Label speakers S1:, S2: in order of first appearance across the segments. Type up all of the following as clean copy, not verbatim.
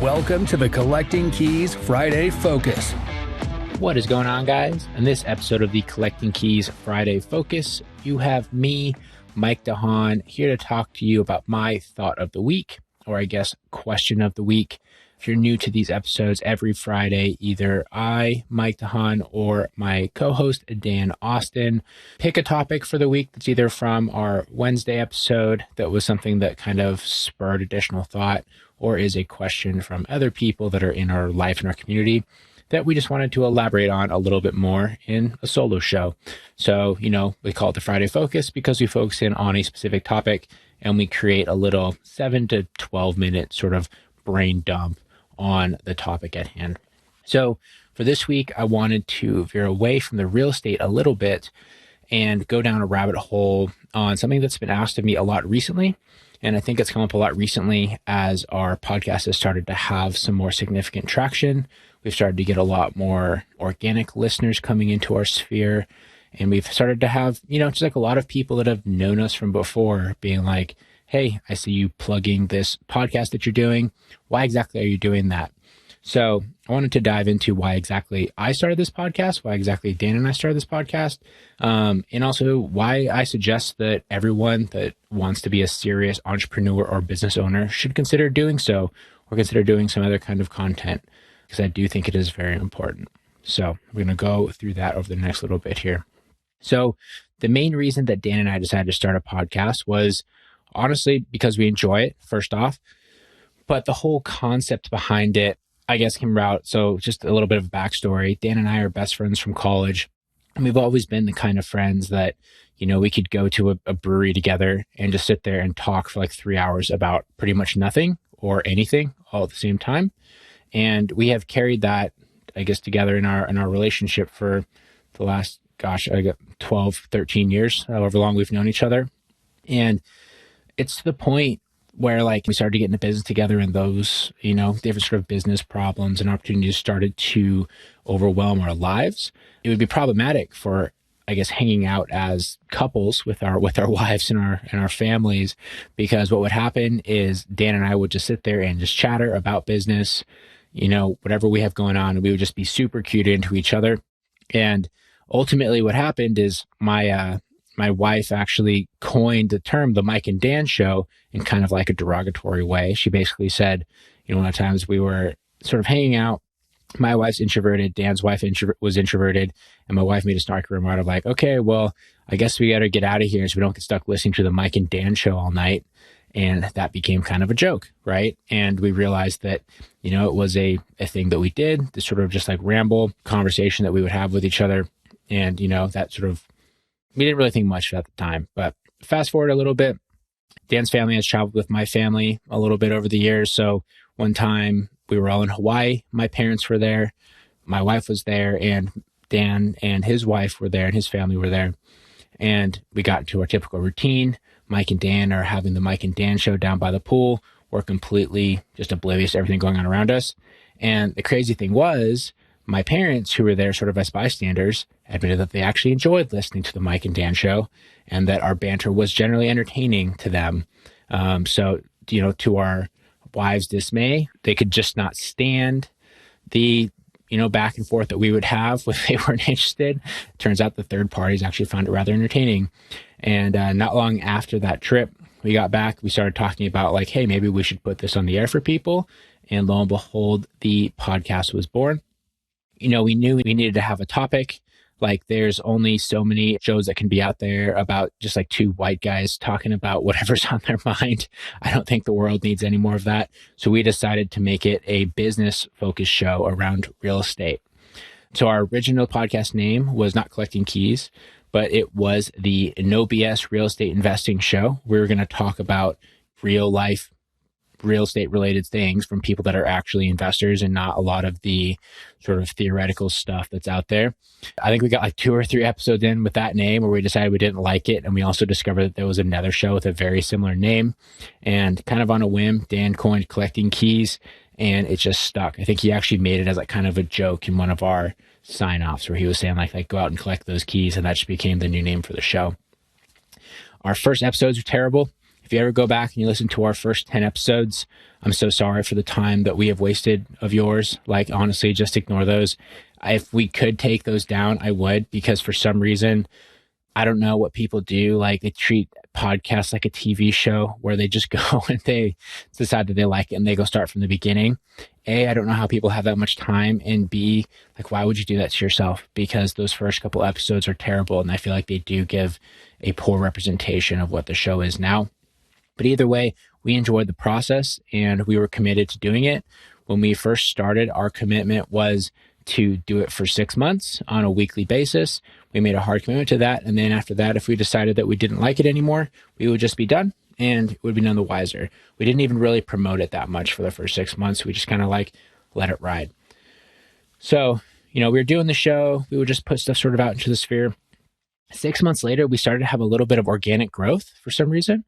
S1: Welcome to the Collecting Keys Friday Focus.
S2: What is going on, guys? In this episode of the Collecting Keys Friday Focus, you have me, Mike DeHaan, here to talk to you about my thought of the week, or I guess question of the week. If you're new to these episodes, every Friday, either I, Mike DeHaan, or my co-host, Dan Austin, pick a topic for the week that's either from our Wednesday episode that was something that kind of spurred additional thought, or is a question from other people that are in our life and our community that we just wanted to elaborate on a little bit more in a solo show. So, we call it the Friday Focus because we focus in on a specific topic and we create a little 7 to 12 minute sort of brain dump on the topic at hand. So for this week, I wanted to veer away from the real estate a little bit and go down a rabbit hole on something that's been asked of me a lot recently. And I think it's come up a lot recently as our podcast has started to have some more significant traction. We've started to get a lot more organic listeners coming into our sphere. And we've started to have, just like a lot of people that have known us from before being like, hey, I see you plugging this podcast that you're doing. Why exactly are you doing that? So I wanted to dive into why exactly I started this podcast, why exactly Dan and I started this podcast, and also why I suggest that everyone that wants to be a serious entrepreneur or business owner should consider doing so, or consider doing some other kind of content, because I do think it is very important. So we're going to go through that over the next little bit here. So the main reason that Dan and I decided to start a podcast was honestly because we enjoy it, first off, but the whole concept behind it, I guess, came out. So just a little bit of backstory. Dan and I are best friends from college. And we've always been the kind of friends that, we could go to a brewery together and just sit there and talk for like 3 hours about pretty much nothing or anything all at the same time. And we have carried that, I guess, together in our relationship for the last, 12, 13 years, however long we've known each other. And it's to the point where we started to get into business together, and those, different sort of business problems and opportunities started to overwhelm our lives. It would be problematic for, I guess, hanging out as couples with our wives and our families, because what would happen is Dan and I would just sit there and just chatter about business, whatever we have going on, and we would just be super cued into each other. And ultimately what happened is my wife actually coined the term the Mike and Dan show in kind of like a derogatory way. She basically said, a lot of times we were sort of hanging out. My wife's introverted, Dan's wife was introverted, and my wife made a snarky remark of like, okay, well, I guess we got to get out of here so we don't get stuck listening to the Mike and Dan show all night. And that became kind of a joke, right? And we realized that, it was a thing that we did, this sort of just like ramble conversation that we would have with each other. And, that sort of, we didn't really think much at the time. But fast forward a little bit, Dan's family has traveled with my family a little bit over the years. So one time we were all in Hawaii. My parents were there. My wife was there, and Dan and his wife were there, and his family were there. And we got into our typical routine. Mike and Dan are having the Mike and Dan show down by the pool. We're completely just oblivious to everything going on around us. And the crazy thing was, my parents, who were there sort of as bystanders, admitted that they actually enjoyed listening to the Mike and Dan show, and that our banter was generally entertaining to them. So, to our wives' dismay, they could just not stand the, back and forth that we would have when they weren't interested. Turns out the third parties actually found it rather entertaining. And not long after that trip, we got back, we started talking about like, hey, maybe we should put this on the air for people. And lo and behold, the podcast was born. We knew we needed to have a topic. Like, there's only so many shows that can be out there about just like two white guys talking about whatever's on their mind. I don't think the world needs any more of that. So we decided to make it a business focused show around real estate. So our original podcast name was not Collecting Keys, but it was the No BS Real Estate Investing Show. We were going to talk about real life real estate related things from people that are actually investors and not a lot of the sort of theoretical stuff that's out there. I think we got like 2 or 3 episodes in with that name where we decided we didn't like it. And we also discovered that there was another show with a very similar name, and kind of on a whim, Dan coined Collecting Keys, and it just stuck. I think he actually made it as like kind of a joke in one of our sign-offs where he was saying like go out and collect those keys. And that just became the new name for the show. Our first episodes were terrible. If you ever go back and you listen to our first 10 episodes, I'm so sorry for the time that we have wasted of yours. Like, honestly, just ignore those. If we could take those down, I would, because for some reason, I don't know what people do. Like, they treat podcasts like a TV show where they just go and they decide that they like it and they go start from the beginning. A, I don't know how people have that much time. And B, like, why would you do that to yourself? Because those first couple episodes are terrible. And I feel like they do give a poor representation of what the show is now. But either way, we enjoyed the process and we were committed to doing it. When we first started, our commitment was to do it for 6 months on a weekly basis. We made a hard commitment to that. And then after that, if we decided that we didn't like it anymore, we would just be done and it would be none the wiser. We didn't even really promote it that much for the first 6 months. We just kind of like let it ride. So, we were doing the show. We would just put stuff sort of out into the sphere. 6 months later, we started to have a little bit of organic growth for some reason,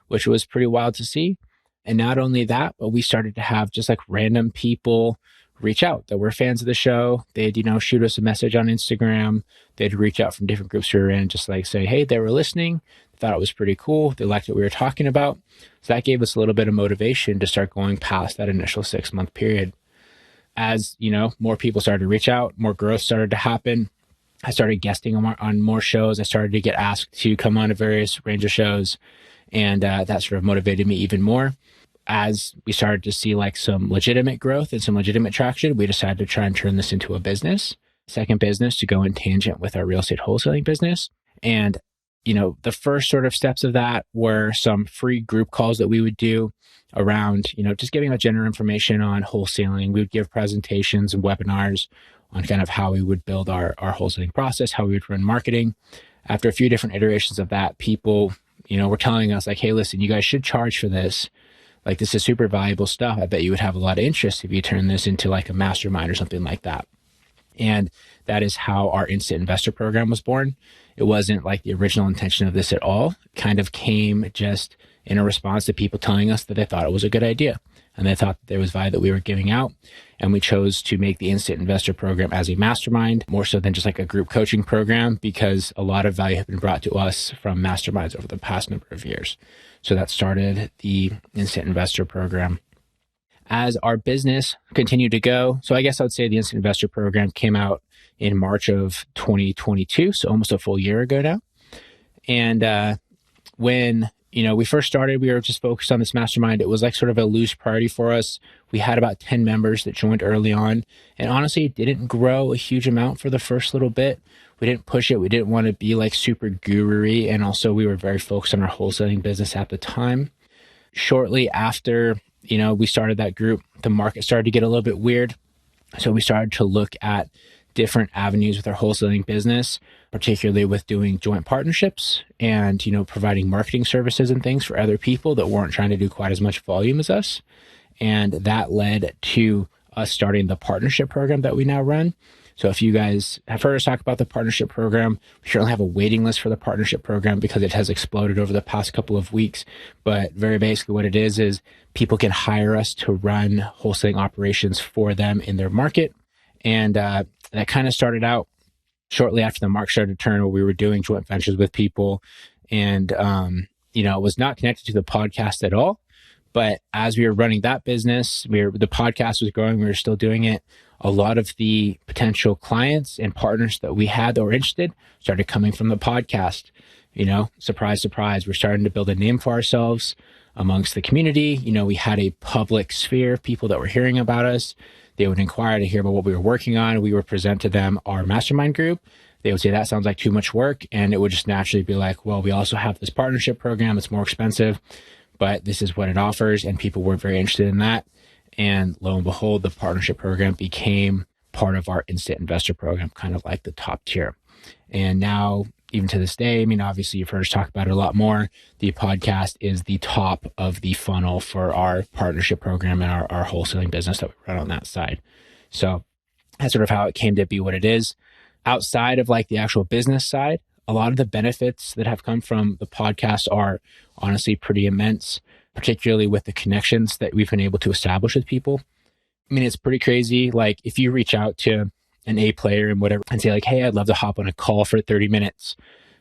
S2: which was pretty wild to see. And not only that, but we started to have just like random people reach out that were fans of the show. They'd, shoot us a message on Instagram. They'd reach out from different groups we were in, just like say, hey, they were listening. Thought it was pretty cool. They liked what we were talking about. So that gave us a little bit of motivation to start going past that initial 6 month period. As, more people started to reach out, more growth started to happen. I started guesting on more shows. I started to get asked to come on a various range of shows. And that sort of motivated me even more. As we started to see like some legitimate growth and some legitimate traction, we decided to try and turn this into a business, second business, to go in tangent with our real estate wholesaling business. And, the first sort of steps of that were some free group calls that we would do around, just giving out general information on wholesaling. We would give presentations and webinars on kind of how we would build our wholesaling process, how we would run marketing. After a few different iterations of that, people, were telling us like, hey, listen, you guys should charge for this. Like, this is super valuable stuff. I bet you would have a lot of interest if you turn this into like a mastermind or something like that. And that is how our instant investor program was born. It wasn't like the original intention of this at all. It kind of came just in a response to people telling us that they thought it was a good idea. And they thought that there was value that we were giving out. And we chose to make the instant investor program as a mastermind, more so than just like a group coaching program, because a lot of value had been brought to us from masterminds over the past number of years. So that started the instant investor program. As our business continued to go, so I guess I would say the instant investor program came out in March of 2022, so almost a full year ago now. And when we first started, we were just focused on this mastermind. It was like sort of a loose priority for us. We had about 10 members that joined early on. And honestly, it didn't grow a huge amount for the first little bit. We didn't push it. We didn't want to be like super guru-y. And also we were very focused on our wholesaling business at the time. Shortly after, we started that group, the market started to get a little bit weird. So we started to look at different avenues with our wholesaling business, particularly with doing joint partnerships and, providing marketing services and things for other people that weren't trying to do quite as much volume as us. And that led to us starting the partnership program that we now run. So if you guys have heard us talk about the partnership program, we currently have a waiting list for the partnership program because it has exploded over the past couple of weeks. But very basically what it is people can hire us to run wholesaling operations for them in their market. And that kind of started out shortly after the market started to turn, where we were doing joint ventures with people. And, it was not connected to the podcast at all. But as we were running that business, the podcast was growing, we were still doing it. A lot of the potential clients and partners that we had that were interested started coming from the podcast. Surprise, surprise, we're starting to build a name for ourselves amongst the community. We had a public sphere of people that were hearing about us. They would inquire to hear about what we were working on. We would present to them our mastermind group. They would say, that sounds like too much work. And it would just naturally be like, well, we also have this partnership program. It's more expensive, but this is what it offers. And people were very interested in that. And lo and behold, the partnership program became part of our instant investor program, kind of like the top tier. And now, even to this day, obviously you've heard us talk about it a lot more. The podcast is the top of the funnel for our partnership program and our wholesaling business that we run on that side. So that's sort of how it came to be what it is. Outside of like the actual business side, a lot of the benefits that have come from the podcast are honestly pretty immense, particularly with the connections that we've been able to establish with people. It's pretty crazy. Like if you reach out to an A player and whatever and say like, hey, I'd love to hop on a call for 30 minutes.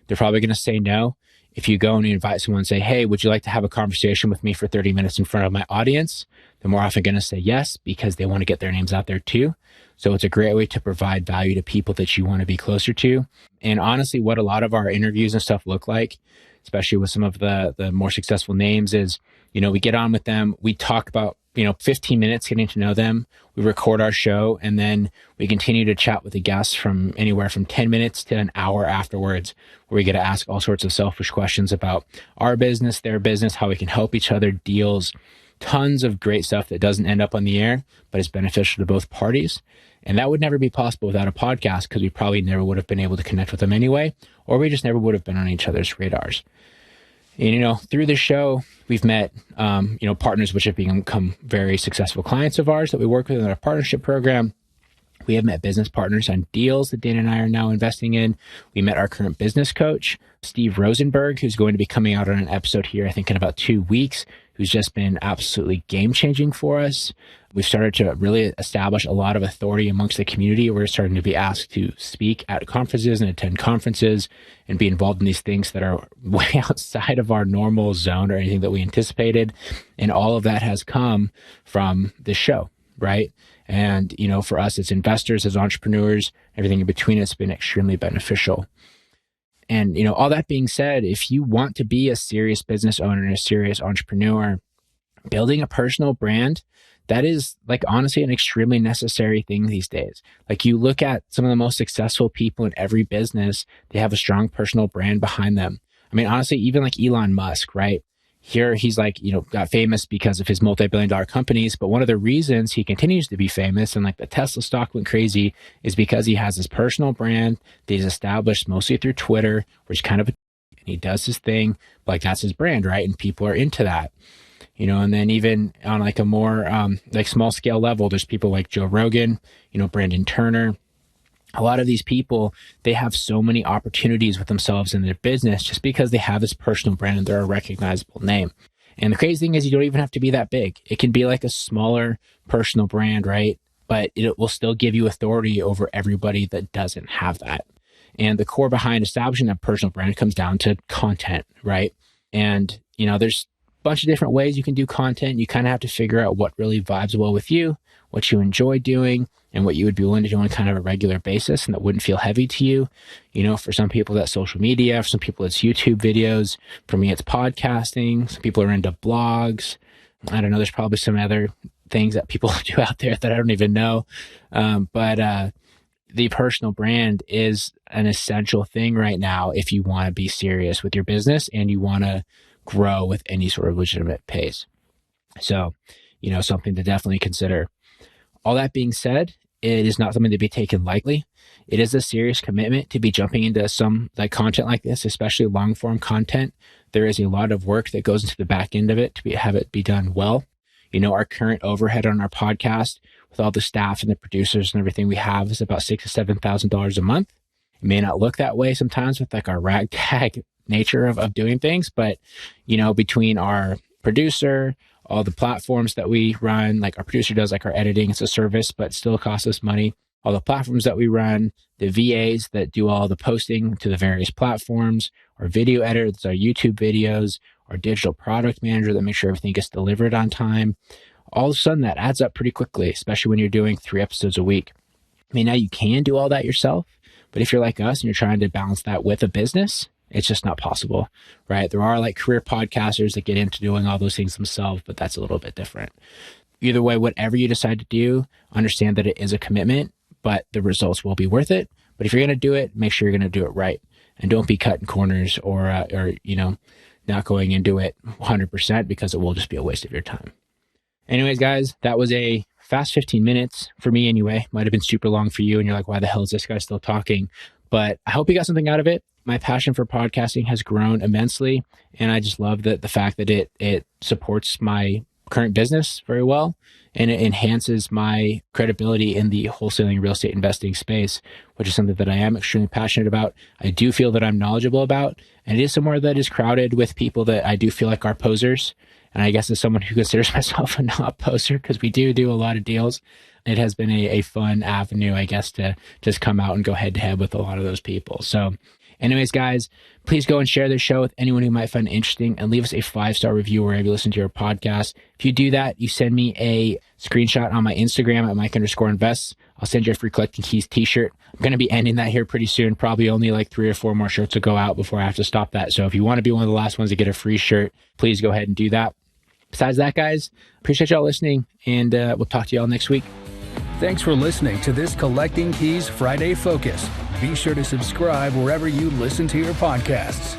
S2: They're probably going to say no. if you go and you invite someone and say, hey, would you like to have a conversation with me for 30 minutes in front of my audience? They're more often going to say yes, because they want to get their names out there too. So it's a great way to provide value to people that you want to be closer to. And honestly, what a lot of our interviews and stuff look like, especially with some of the more successful names, is, we get on with them, we talk about, 15 minutes getting to know them, we record our show, and then we continue to chat with the guests from anywhere from 10 minutes to an hour afterwards, where we get to ask all sorts of selfish questions about our business, their business, how we can help each other, deals, tons of great stuff that doesn't end up on the air, but is beneficial to both parties. And that would never be possible without a podcast, because we probably never would have been able to connect with them anyway, or we just never would have been on each other's radars. And, through the show, we've met, partners which have become very successful clients of ours that we work with in our partnership program. We have met business partners on deals that Dana and I are now investing in. We met our current business coach, Steve Rosenberg, who's going to be coming out on an episode here, I think in about 2 weeks, who's just been absolutely game-changing for us. We've started to really establish a lot of authority amongst the community. We're starting to be asked to speak at conferences and attend conferences and be involved in these things that are way outside of our normal zone or anything that we anticipated. And all of that has come from this show, right? And, for us as investors, as entrepreneurs, everything in between, it's been extremely beneficial. And, all that being said, if you want to be a serious business owner and a serious entrepreneur, building a personal brand, that is honestly an extremely necessary thing these days. You look at some of the most successful people in every business, they have a strong personal brand behind them. I mean, honestly, even Elon Musk, right? Here, he's got famous because of his multi-billion-dollar companies. But one of the reasons he continues to be famous and the Tesla stock went crazy is because he has his personal brand that he's established mostly through Twitter, which kind of, and he does his thing, that's his brand, right? And people are into that. And then even on a more small scale level, there's people like Joe Rogan, Brandon Turner. A lot of these people, they have so many opportunities with themselves in their business just because they have this personal brand and they're a recognizable name. And the crazy thing is you don't even have to be that big. It can be a smaller personal brand, right? But it will still give you authority over everybody that doesn't have that. And the core behind establishing that personal brand comes down to content, right? And, there's a bunch of different ways you can do content. You kind of have to figure out what really vibes well with you, what you enjoy doing, and what you would be willing to do on kind of a regular basis and that wouldn't feel heavy to you. For some people that's social media, for some people it's YouTube videos. For me, it's podcasting. Some people are into blogs. I don't know. There's probably some other things that people do out there that I don't even know. But the personal brand is an essential thing right now if you want to be serious with your business and you want to grow with any sort of legitimate pace. So, something to definitely consider. All that being said, it is not something to be taken lightly. It is a serious commitment to be jumping into some content like this, especially long form content. There is a lot of work that goes into the back end of it to have it be done well. Our current overhead on our podcast with all the staff and the producers and everything we have is about $6,000 to $7,000 a month. It may not look that way sometimes with our ragtag nature of doing things, but between our producer, all the platforms that we run, our producer does our editing, it's a service, but still costs us money. All the platforms that we run, the VAs that do all the posting to the various platforms, our video editor that's our YouTube videos, our digital product manager that makes sure everything gets delivered on time. All of a sudden that adds up pretty quickly, especially when you're doing 3 episodes a week. I mean, now you can do all that yourself, but if you're like us and you're trying to balance that with a business, it's just not possible, right? There are career podcasters that get into doing all those things themselves, but that's a little bit different. Either way, whatever you decide to do, understand that it is a commitment, but the results will be worth it. But if you're going to do it, make sure you're going to do it right. And don't be cutting corners or not going into it 100% because it will just be a waste of your time. Anyways, guys, that was a fast 15 minutes for me anyway. Might have been super long for you and you're like, why the hell is this guy still talking? But I hope you got something out of it. My passion for podcasting has grown immensely. And I just love the fact that it supports my current business very well. And it enhances my credibility in the wholesaling real estate investing space, which is something that I am extremely passionate about. I do feel that I'm knowledgeable about, and it is somewhere that is crowded with people that I do feel like are posers. And I guess as someone who considers myself a not poser, because we do a lot of deals, it has been a fun avenue, I guess, to just come out and go head to head with a lot of those people. So Anyways, guys, please go and share this show with anyone who might find it interesting and leave us a 5-star review wherever you listen to your podcast. If you do that, you send me a screenshot on my Instagram at Mike_invests. I'll send you a free Collecting Keys t-shirt. I'm going to be ending that here pretty soon. Probably only like 3 or 4 more shirts will go out before I have to stop that. So if you want to be one of the last ones to get a free shirt, please go ahead and do that. Besides that, guys, appreciate y'all listening, and we'll talk to y'all next week.
S1: Thanks for listening to this Collecting Keys Friday Focus. Be sure to subscribe wherever you listen to your podcasts.